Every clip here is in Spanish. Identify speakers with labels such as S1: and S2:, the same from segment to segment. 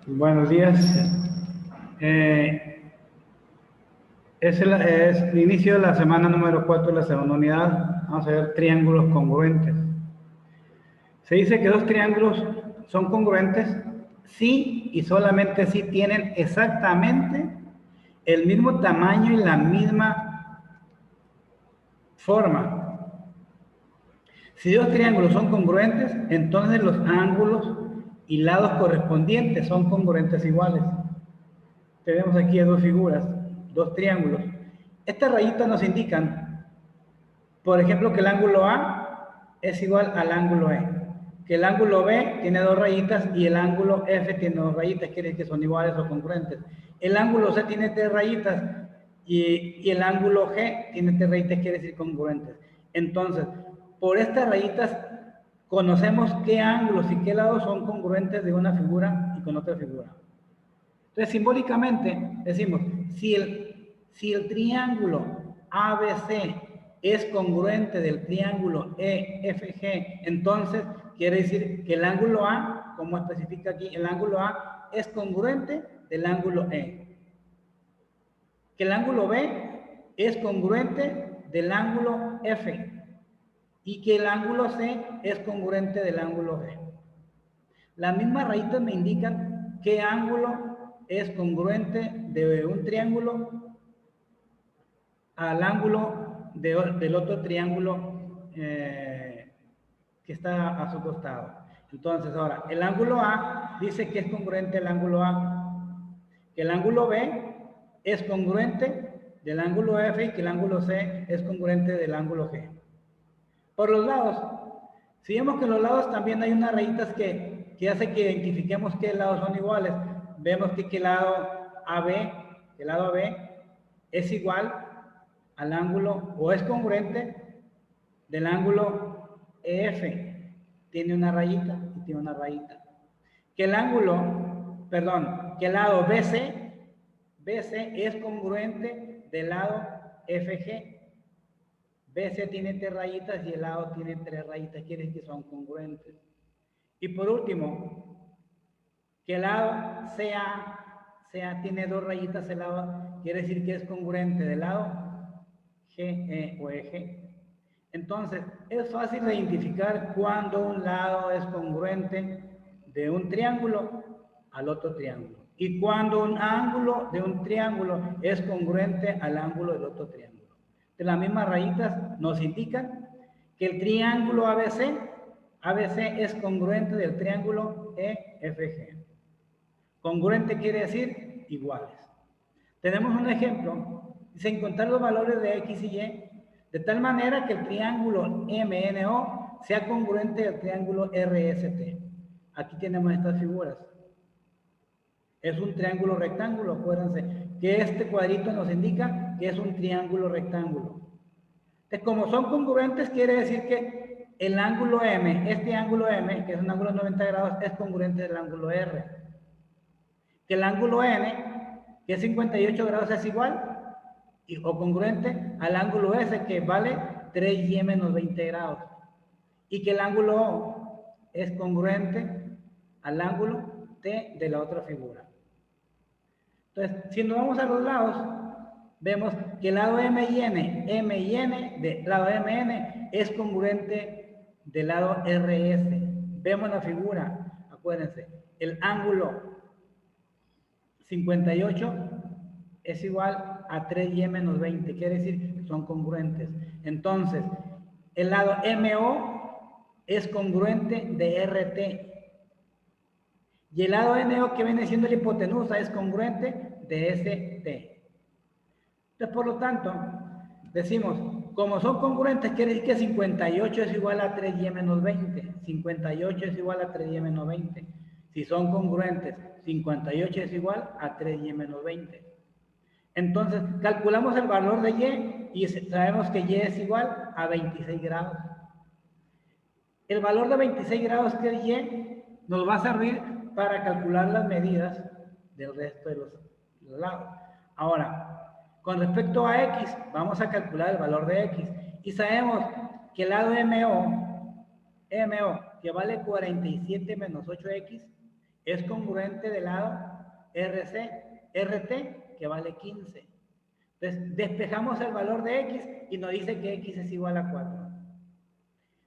S1: Buenos días. Es el inicio de la semana número 4 de la segunda unidad. Vamos a ver triángulos congruentes. Se dice que dos triángulos son congruentes si y solamente si tienen exactamente el mismo tamaño y la misma forma. Si dos triángulos son congruentes, entonces los ángulos y lados correspondientes son congruentes iguales. Tenemos aquí dos figuras, dos triángulos. Estas rayitas nos indican, por ejemplo, que el ángulo A es igual al ángulo E, que el ángulo B tiene dos rayitas y el ángulo F tiene dos rayitas, quiere decir que son iguales o congruentes. El ángulo C tiene tres rayitas y el ángulo G tiene tres rayitas, quiere decir congruentes. Entonces, por estas rayitas conocemos qué ángulos y qué lados son congruentes de una figura y con otra figura. Entonces, simbólicamente decimos, si el triángulo ABC es congruente del triángulo EFG, entonces quiere decir que el ángulo A, como especifica aquí, el ángulo A es congruente del ángulo E. Que el ángulo B es congruente del ángulo F. Y que el ángulo C es congruente del ángulo G. Las mismas rayitas me indican qué ángulo es congruente de un triángulo al ángulo del otro triángulo que está a su costado. Entonces, ahora, el ángulo A dice que es congruente al ángulo A, que el ángulo B es congruente del ángulo F y que el ángulo C es congruente del ángulo G. Por los lados, si vemos que en los lados también hay unas rayitas que hace que identifiquemos qué lados son iguales. Vemos que el lado AB es igual al ángulo, o es congruente del ángulo EF. Tiene una rayita y tiene una rayita. Que el lado BC es congruente del lado FG. BC tiene tres rayitas y el lado tiene tres rayitas, quiere decir que son congruentes. Y por último, que el lado CA tiene dos rayitas, el lado quiere decir que es congruente del lado GE o EG. Entonces, es fácil de identificar cuando un lado es congruente de un triángulo al otro triángulo y cuando un ángulo de un triángulo es congruente al ángulo del otro triángulo. De las mismas rayitas nos indican que el triángulo ABC es congruente del triángulo EFG. Congruente quiere decir iguales. Tenemos un ejemplo, dice encontrar los valores de X y Y de tal manera que el triángulo MNO sea congruente del triángulo RST. Aquí tenemos estas figuras. Es un triángulo rectángulo, acuérdense que este cuadrito nos indica que es un triángulo rectángulo. Entonces, como son congruentes, quiere decir que el ángulo M, este ángulo M, que es un ángulo de 90 grados, es congruente del ángulo R. Que el ángulo N, que es 58 grados, es igual o congruente al ángulo S, que vale 3y menos 20 grados. Y que el ángulo O es congruente al ángulo T de la otra figura. Entonces, si nos vamos a los lados, vemos que el lado M y N del lado MN es congruente del lado RS. Vemos la figura, acuérdense, el ángulo 58 es igual a 3y menos 20, quiere decir que son congruentes. Entonces, el lado MO es congruente de RT. Y el lado NO, que viene siendo la hipotenusa, es congruente de ST. Entonces, por lo tanto, decimos, como son congruentes, quiere decir que 58 es igual a 3y menos 20. 58 es igual a 3y menos 20. Si son congruentes, 58 es igual a 3y menos 20. Entonces, calculamos el valor de Y sabemos que Y es igual a 26 grados. El valor de 26 grados que es Y nos va a servir para calcular las medidas del resto de los lados. Ahora, con respecto a X, vamos a calcular el valor de X. Y sabemos que el lado MO, que vale 47 menos 8X, es congruente del lado RT, que vale 15. Entonces, despejamos el valor de X y nos dice que X es igual a 4.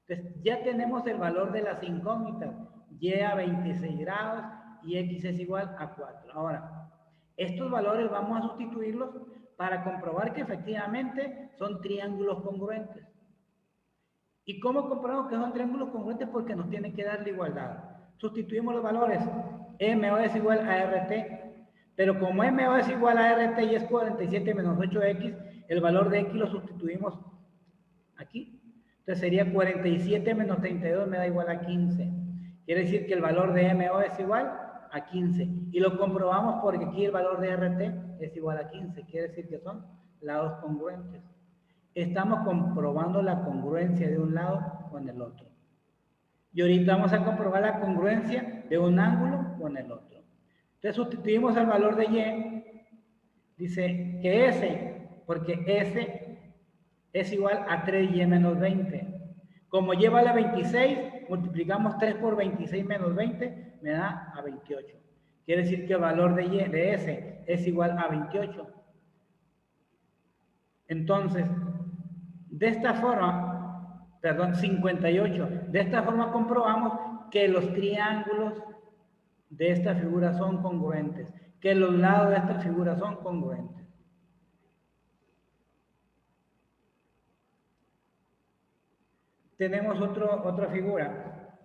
S1: Entonces, ya tenemos el valor de las incógnitas, Y a 26 grados y X es igual a 4. Ahora, estos valores vamos a sustituirlos para comprobar que efectivamente son triángulos congruentes. ¿Y cómo comprobamos que son triángulos congruentes? Porque nos tiene que dar la igualdad. Sustituimos los valores. MO es igual a RT. Pero como MO es igual a RT y es 47 menos 8X, el valor de X lo sustituimos aquí. Entonces sería 47 menos 32 me da igual a 15. Quiere decir que el valor de MO es igual a 15. Y lo comprobamos porque aquí el valor de RT es igual a 15. Quiere decir que son lados congruentes. Estamos comprobando la congruencia de un lado con el otro. Y ahorita vamos a comprobar la congruencia de un ángulo con el otro. Entonces sustituimos el valor de Y. Dice que S, porque S es igual a 3Y menos 20. Como Y vale a 26, multiplicamos 3 por 26 menos 20, me da a 28. Quiere decir que el valor de Y, de S, es igual a 28. Entonces, de esta forma, 58, de esta forma comprobamos que los triángulos de esta figura son congruentes, que los lados de esta figura son congruentes. Tenemos otra figura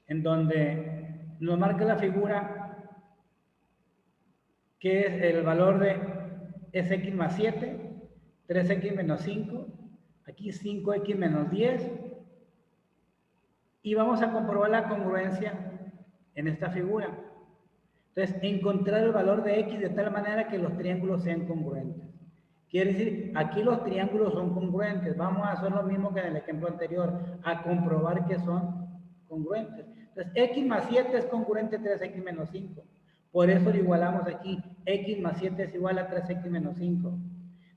S1: en donde nos marca la figura que es el valor de Sx más 7, 3x menos 5, aquí 5x menos 10, y vamos a comprobar la congruencia en esta figura. Entonces, encontrar el valor de X de tal manera que los triángulos sean congruentes. Quiere decir, aquí los triángulos son congruentes. Vamos a hacer lo mismo que en el ejemplo anterior, a comprobar que son congruentes. Entonces, X más 7 es congruente a 3X menos 5. Por eso lo igualamos aquí. X más 7 es igual a 3X menos 5.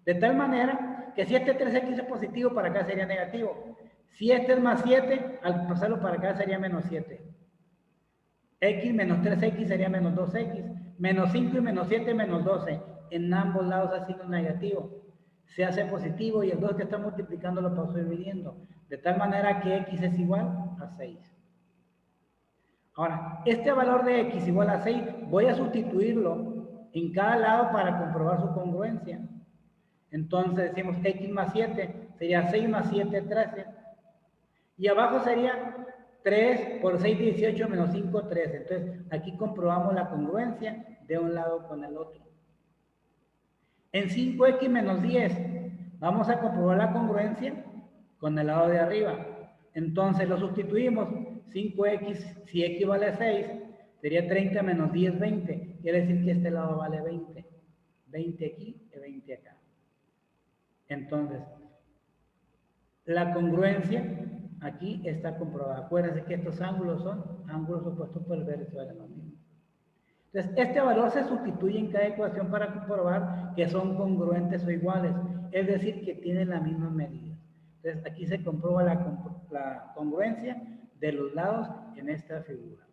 S1: De tal manera que si este 3X es positivo, para acá sería negativo. Si este es más 7, al pasarlo para acá sería menos 7. X menos 3X sería menos 2X. Menos 5 y menos 7 menos 12. En ambos lados ha sido negativo. Se hace positivo y el 2 que está multiplicando lo paso dividiendo. De tal manera que X es igual a 6. Ahora, este valor de X igual a 6, voy a sustituirlo en cada lado para comprobar su congruencia. Entonces decimos X más 7 sería 6 más 7, 13. Y abajo sería 3 por 6, 18 menos 5, 13. Entonces aquí comprobamos la congruencia de un lado con el otro. En 5x menos 10 vamos a comprobar la congruencia con el lado de arriba. Entonces lo sustituimos. 5x, si x vale 6, sería 30 menos 10, 20. Quiere decir que este lado vale 20. 20 aquí y 20 acá. Entonces, la congruencia aquí está comprobada. Acuérdense que estos ángulos son ángulos opuestos por el vértice, vale lo mismo. Entonces, este valor se sustituye en cada ecuación para comprobar que son congruentes o iguales, es decir, que tienen la misma medida. Entonces, aquí se comprueba la congruencia de los lados en esta figura.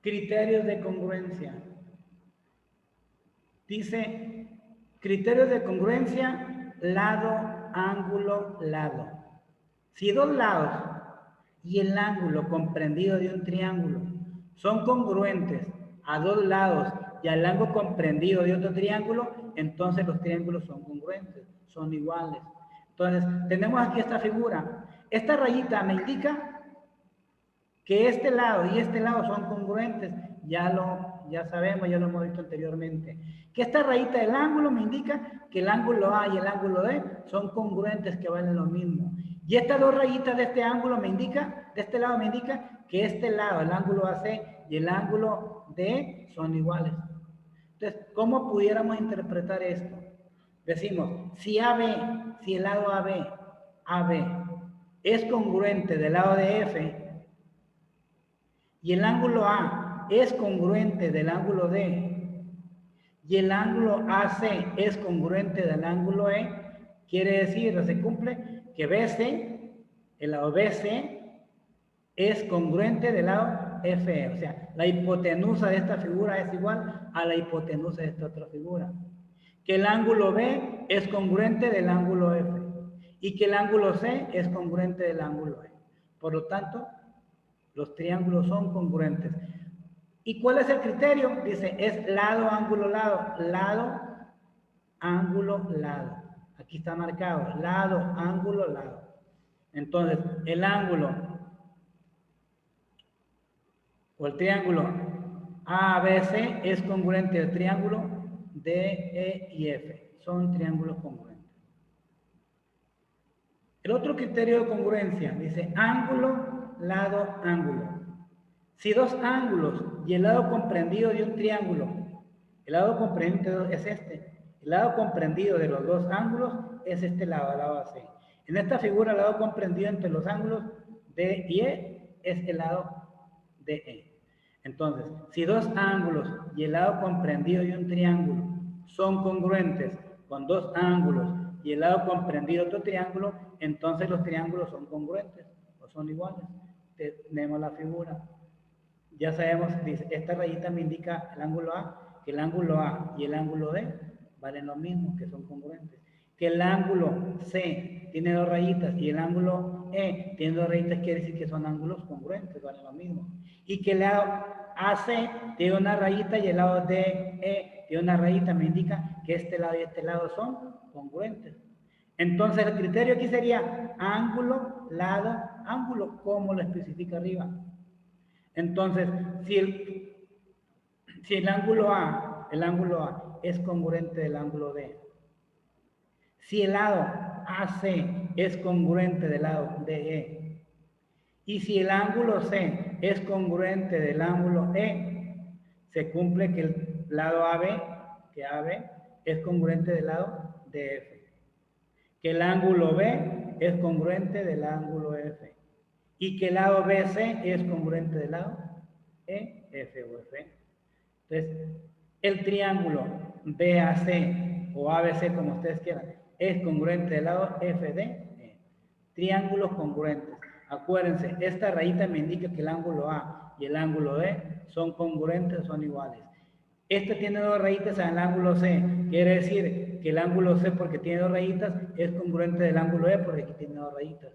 S1: Criterios de congruencia. Dice, criterios de congruencia, lado, ángulo, lado. Si dos lados y el ángulo comprendido de un triángulo son congruentes a dos lados y al ángulo comprendido de otro triángulo, entonces los triángulos son congruentes, son iguales. Entonces, tenemos aquí esta figura. Esta rayita me indica que este lado y este lado son congruentes. Ya sabemos, ya lo hemos visto anteriormente. Que esta rayita del ángulo me indica que el ángulo A y el ángulo D son congruentes, que valen lo mismo. Y estas dos rayitas de este ángulo me indica, de este lado me indica que este lado, el ángulo AC y el ángulo D son iguales. Entonces, ¿cómo pudiéramos interpretar esto? Decimos, si AB, si el lado AB es congruente del lado de F y el ángulo A es congruente del ángulo D y el ángulo AC es congruente del ángulo E, quiere decir, se cumple que BC, el lado BC, es congruente del lado FE. O sea, la hipotenusa de esta figura es igual a la hipotenusa de esta otra figura. Que el ángulo B es congruente del ángulo F. Y que el ángulo C es congruente del ángulo E. Por lo tanto, los triángulos son congruentes. ¿Y cuál es el criterio? Dice, es lado, ángulo, lado. Lado, ángulo, lado. Aquí está marcado, lado, ángulo, lado. Entonces, el ángulo o el triángulo ABC es congruente al triángulo DE y F. Son triángulos congruentes. El otro criterio de congruencia dice ángulo, lado, ángulo. Si dos ángulos y el lado comprendido de un triángulo, el lado comprendido es este, el lado comprendido de los dos ángulos es este lado, el lado AC. En esta figura, el lado comprendido entre los ángulos D y E es el lado DE. Entonces, si dos ángulos y el lado comprendido de un triángulo son congruentes con dos ángulos y el lado comprendido de otro triángulo, entonces los triángulos son congruentes o son iguales. Tenemos la figura. Ya sabemos, dice, esta rayita me indica el ángulo A, que el ángulo A y el ángulo D valen lo mismo, que son congruentes. Que el ángulo C tiene dos rayitas y el ángulo E tiene dos rayitas, quiere decir que son ángulos congruentes, valen lo mismo. Y que el lado AC tiene una rayita y el lado DE tiene una rayita, me indica que este lado y este lado son congruentes. Entonces el criterio aquí sería ángulo, lado, ángulo, como lo especifica arriba. Entonces, si el ángulo A es congruente del ángulo D, si el lado AC es congruente del lado DE, y si el ángulo C es congruente del ángulo E, se cumple que el lado AB es congruente del lado DF, que el ángulo B es congruente del ángulo F, y que el lado BC es congruente del lado EF o F. Entonces, el triángulo BAC o ABC, como ustedes quieran, es congruente del lado FD. Triángulos congruentes. Acuérdense, esta rayita me indica que el ángulo A y el ángulo D son congruentes, son iguales. Este tiene dos rayitas en el ángulo C. Quiere decir que el ángulo C, porque tiene dos rayitas, es congruente del ángulo E, porque aquí tiene dos rayitas.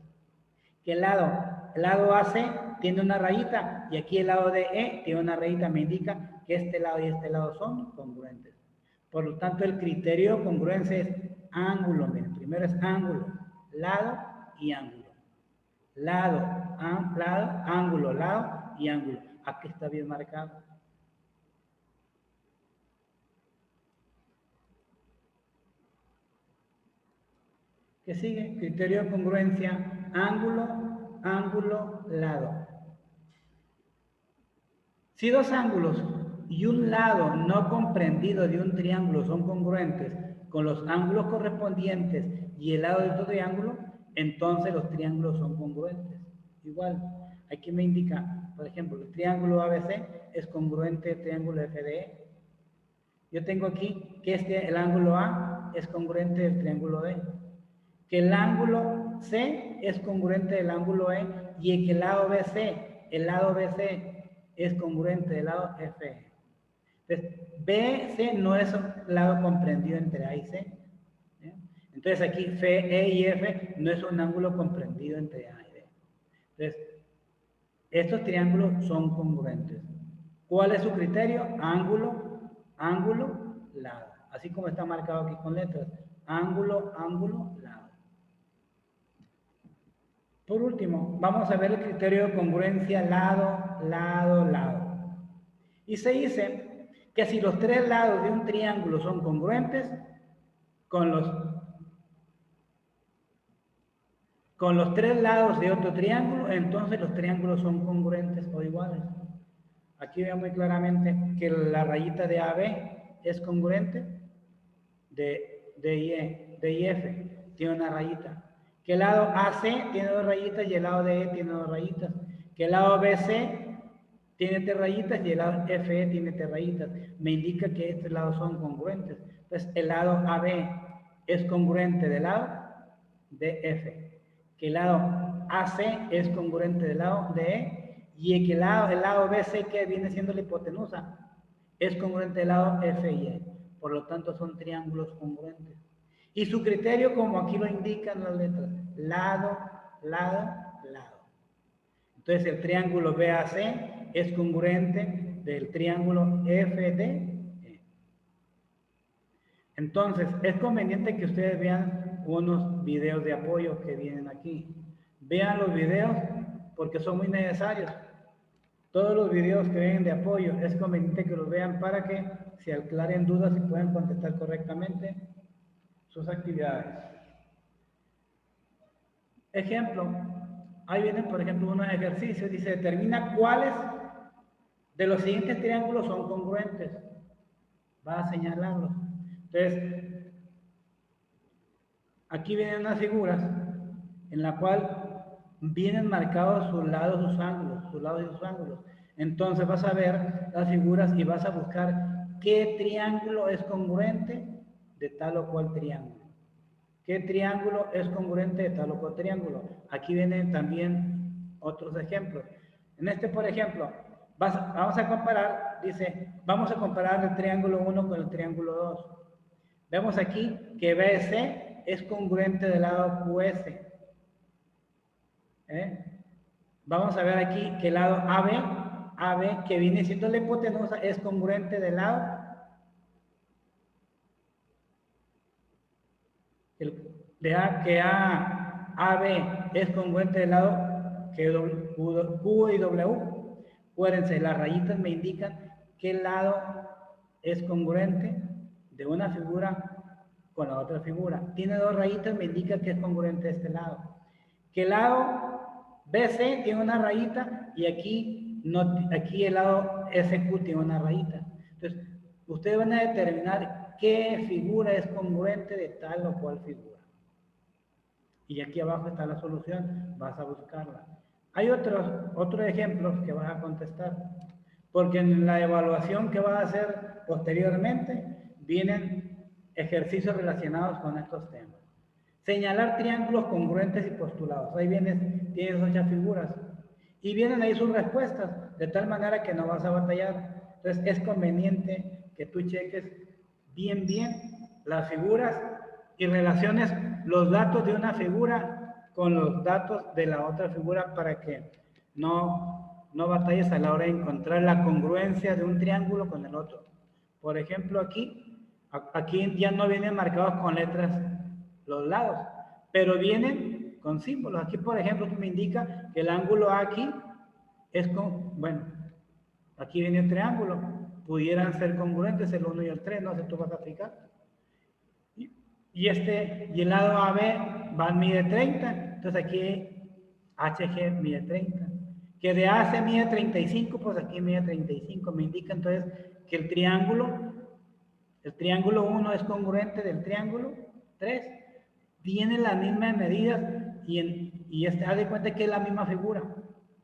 S1: Que el lado AC tiene una rayita y aquí el lado de E tiene una rayita, me indica que este lado y este lado son congruentes. Por lo tanto, el criterio de congruencia es ángulo. Miren, primero es ángulo, lado y ángulo. Lado, ángulo, lado y ángulo. Aquí está bien marcado. ¿Qué sigue? Criterio de congruencia, ángulo, ángulo, lado. Si dos ángulos y un lado no comprendido de un triángulo son congruentes con los ángulos correspondientes y el lado de otro triángulo, entonces los triángulos son congruentes. Igual, aquí me indica, por ejemplo, el triángulo ABC es congruente al triángulo FDE. Yo tengo aquí que el ángulo A es congruente del triángulo D, que el ángulo C es congruente del ángulo E y que el lado BC es congruente del lado FE. Entonces, BC no es un lado comprendido entre A y C. ¿Sí? Entonces aquí FE y F no es un ángulo comprendido entre A y D. Entonces, estos triángulos son congruentes. ¿Cuál es su criterio? Ángulo, ángulo, lado. Así como está marcado aquí con letras. Ángulo, ángulo, lado. Por último, vamos a ver el criterio de congruencia lado, lado, lado. Y se dice que si los tres lados de un triángulo son congruentes con los tres lados de otro triángulo, entonces los triángulos son congruentes o iguales. Aquí veo muy claramente que la rayita de AB es congruente de IF, tiene una rayita. Que el lado AC tiene dos rayitas y el lado DE tiene dos rayitas. Que el lado BC tiene tres rayitas y el lado FE tiene tres rayitas. Me indica que estos lados son congruentes. Entonces, el lado AB es congruente del lado DF. Que el lado AC es congruente del lado DE y el lado BC, que viene siendo la hipotenusa, es congruente del lado FE. Por lo tanto, son triángulos congruentes. Y su criterio, como aquí lo indican las letras, lado, lado, lado. Entonces, el triángulo BAC es congruente del triángulo FDE. Entonces, es conveniente que ustedes vean unos videos de apoyo que vienen aquí. Vean los videos porque son muy necesarios. Todos los videos que vienen de apoyo es conveniente que los vean para que se aclaren dudas y puedan contestar correctamente sus actividades. Ejemplo, ahí vienen por ejemplo unos ejercicios, dice determina cuáles de los siguientes triángulos son congruentes. Va a señalarlos. Entonces, aquí vienen unas figuras en la cual vienen marcados sus lados y sus ángulos. Entonces vas a ver las figuras y vas a buscar qué triángulo es congruente de tal o cual triángulo. ¿Qué triángulo es congruente de tal o cual triángulo? Aquí vienen también otros ejemplos. En este, por ejemplo, vamos a comparar, dice, vamos a comparar el triángulo 1 con el triángulo 2. Vemos aquí que BC es congruente del lado QS. Vamos a ver aquí que el lado AB, que viene siendo la hipotenusa, es congruente del lado AB es congruente del lado Q y W. Acuérdense, las rayitas me indican qué lado es congruente de una figura con la otra figura. Tiene dos rayitas, me indica que es congruente este lado. Que el lado BC tiene una rayita y aquí el lado SQ tiene una rayita. Entonces, ustedes van a determinar qué figura es congruente de tal o cual figura. Y aquí abajo está la solución, vas a buscarla. Hay otros ejemplos que vas a contestar, porque en la evaluación que vas a hacer posteriormente vienen ejercicios relacionados con estos temas. Señalar triángulos congruentes y postulados. Ahí tienes 8 figuras y vienen ahí sus respuestas, de tal manera que no vas a batallar. Entonces es conveniente que tú cheques bien las figuras y relaciones los datos de una figura con los datos de la otra figura para que no batalles a la hora de encontrar la congruencia de un triángulo con el otro. Por ejemplo, aquí ya no vienen marcados con letras los lados, pero vienen con símbolos. Aquí, por ejemplo, me indica que el ángulo aquí es aquí viene el triángulo, pudieran ser congruentes el 1 y el 3, no sé, tú vas a fijar. Y el lado AB mide 30, entonces aquí HG mide 30. Que de AC mide 35, pues aquí mide 35. Me indica entonces que el triángulo 1 es congruente del triángulo 3. Tiene las mismas medidas y haz de cuenta que es la misma figura,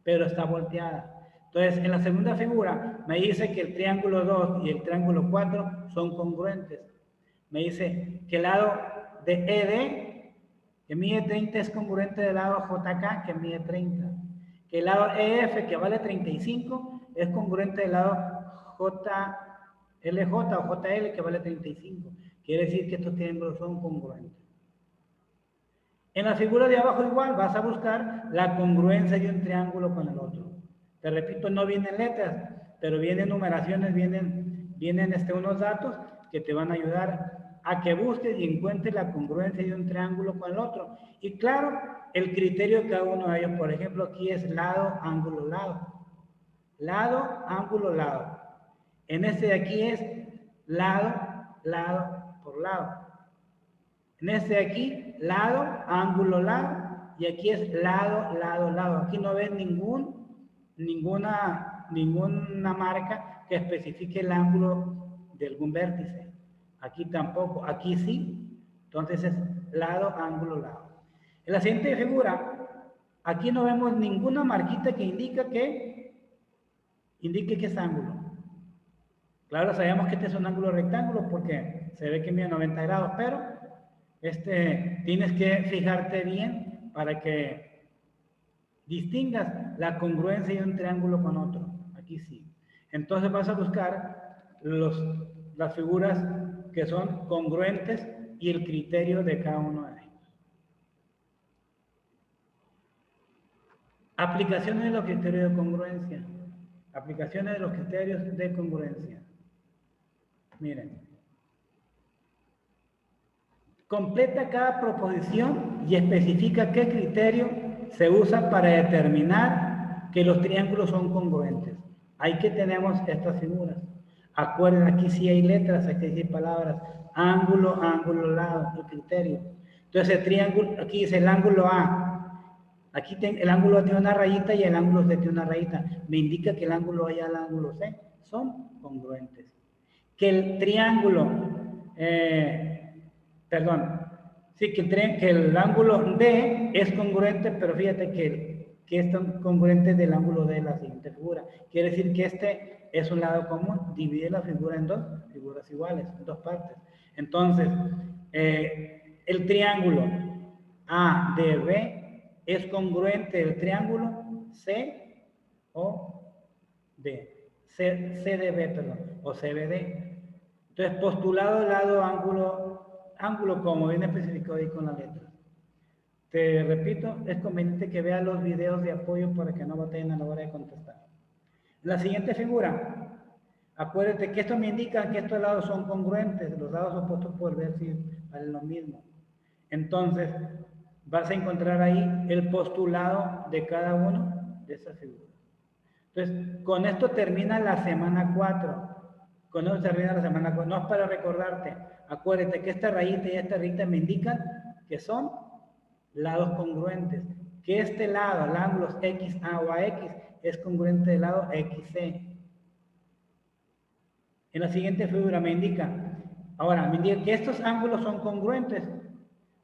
S1: pero está volteada. Entonces, en la segunda figura me dice que el triángulo 2 y el triángulo 4 son congruentes. Me dice que el lado de ED, que mide 30, es congruente del lado JK, que mide 30. Que el lado EF, que vale 35, es congruente del lado JLJ o JL, que vale 35. Quiere decir que estos triángulos son congruentes. En la figura de abajo igual vas a buscar la congruencia de un triángulo con el otro. Te repito, no vienen letras, pero vienen numeraciones, vienen unos datos que te van a ayudar a que busques y encuentres la congruencia de un triángulo con el otro. Y claro, el criterio de cada uno de ellos, por ejemplo, aquí es lado, ángulo, lado. Lado, ángulo, lado. En este de aquí es lado, lado por lado. En este de aquí, lado, ángulo, lado, y aquí es lado, lado, lado. Aquí no ves ninguna marca que especifique el ángulo de algún vértice. Aquí tampoco, aquí sí. Entonces es lado, ángulo, lado. En la siguiente figura, aquí no vemos ninguna marquita que indique que es ángulo. Claro, sabemos que este es un ángulo rectángulo porque se ve que mide 90 grados, pero tienes que fijarte bien para que distingas la congruencia de un triángulo con otro. Aquí sí. Entonces vas a buscar las figuras que son congruentes y el criterio de cada uno de ellos. Aplicaciones de los criterios de congruencia. Aplicaciones de los criterios de congruencia. Miren. Completa cada proposición y especifica qué criterio se usa para determinar que los triángulos son congruentes. Ahí que tenemos estas figuras. Acuérdense, aquí sí hay letras, aquí sí hay palabras. Ángulo, ángulo, lado, el criterio. Entonces el triángulo, aquí dice el ángulo A. Aquí el ángulo A tiene una rayita y el ángulo C tiene una rayita. Me indica que el ángulo A y el ángulo C son congruentes. Que el triángulo, sí, que el ángulo D es congruente, pero fíjate que es congruente del ángulo D de la siguiente figura. Quiere decir que este es un lado común, divide la figura en dos figuras iguales, en dos partes. Entonces, el triángulo ADB es congruente del triángulo C o D, CDB, perdón, o CBD. Entonces, postulado, lado, ángulo, como viene especificado ahí con la letra. Te repito, es conveniente que veas los videos de apoyo para que no batallen a la hora de contestar. La siguiente figura, acuérdate que esto me indica que estos lados son congruentes, los lados opuestos por ver si valen lo mismo. Entonces, vas a encontrar ahí el postulado de cada uno de esas figuras. Entonces, con esto termina la semana 4. Con eso termina la semana 4. No es para recordarte. Acuérdate que esta rayita y esta rayita me indican que son lados congruentes. Que este lado, el ángulo XA o AX, es congruente del lado XC. En la siguiente figura me indica que estos ángulos son congruentes.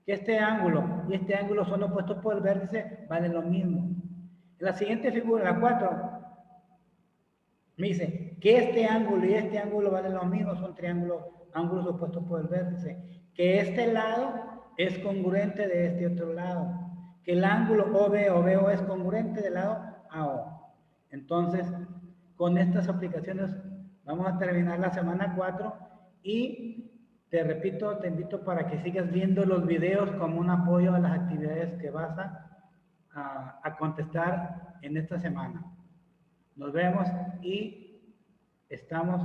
S1: Que este ángulo y este ángulo son opuestos por el vértice, valen lo mismo. En la siguiente figura, la 4, me dice que este ángulo y este ángulo valen lo mismo, son ángulos opuestos por el vértice. Que este lado es congruente de este otro lado. Que el ángulo OB es congruente del lado AO. Entonces, con estas aplicaciones vamos a terminar la semana 4 y te repito, te invito para que sigas viendo los videos como un apoyo a las actividades que vas a contestar en esta semana. Nos vemos y estamos